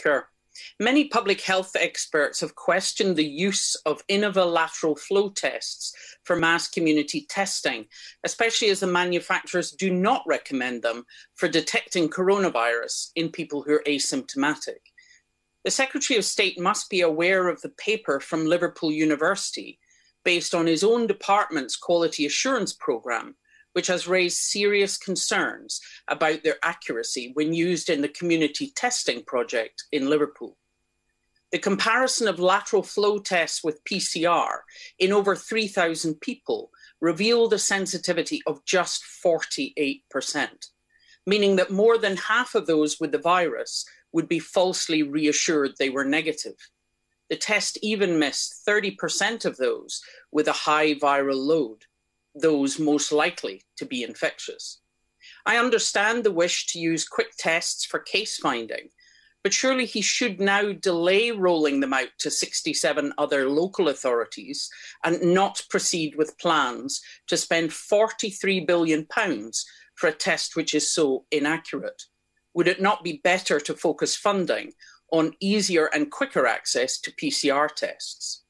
Speaker. Many public health experts have questioned the use of Innova lateral flow tests for mass community testing, especially as the manufacturers do not recommend them for detecting coronavirus in people who are asymptomatic. The Secretary of State must be aware of the paper from Liverpool University, based on his own department's quality assurance programme, which has raised serious concerns about their accuracy when used in the community testing project in Liverpool. The comparison of lateral flow tests with PCR in over 3,000 people revealed a sensitivity of just 48%, meaning that more than half of those with the virus would be falsely reassured they were negative. The test even missed 30% of those with a high viral load, those most likely to be infectious. I understand the wish to use quick tests for case finding, but surely he should now delay rolling them out to 67 other local authorities and not proceed with plans to spend £43 billion for a test which is so inaccurate. Would it not be better to focus funding on easier and quicker access to PCR tests?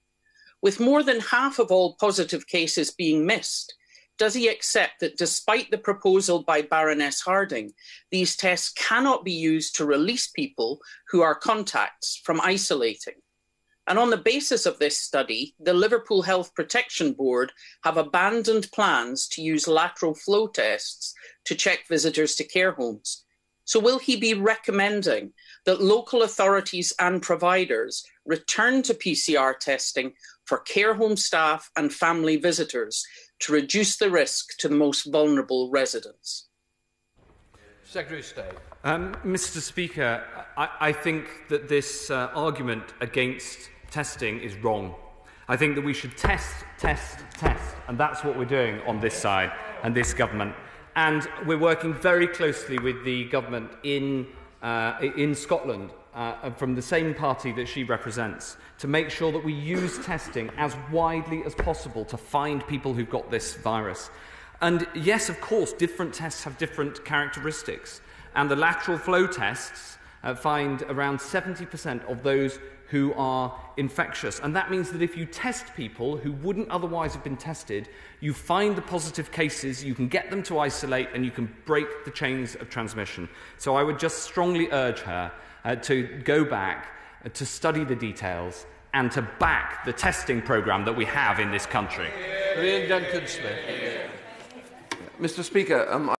With more than half of all positive cases being missed, does he accept that despite the proposal by Baroness Harding, these tests cannot be used to release people who are contacts from isolating? And on the basis of this study, the Liverpool Health Protection Board have abandoned plans to use lateral flow tests to check visitors to care homes. So will he be recommending that local authorities and providers return to PCR testing for care home staff and family visitors to reduce the risk to the most vulnerable residents? Secretary of State. Mr. Speaker, I think that this argument against testing is wrong. I think that we should test, and that's what we're doing on this side and this government. And we're working very closely with the government in Scotland, from the same party that she represents, to make sure that we use testing as widely as possible to find people who've got this virus. And yes, of course, different tests have different characteristics. And the lateral flow tests find around 70% of those who are infectious. And that means that if you test people who wouldn't otherwise have been tested, you find the positive cases, you can get them to isolate, and you can break the chains of transmission. So I would just strongly urge her to go back, to study the details, and to back the testing programme that we have in this country. Ian Duncan-Smith. Mr. Speaker,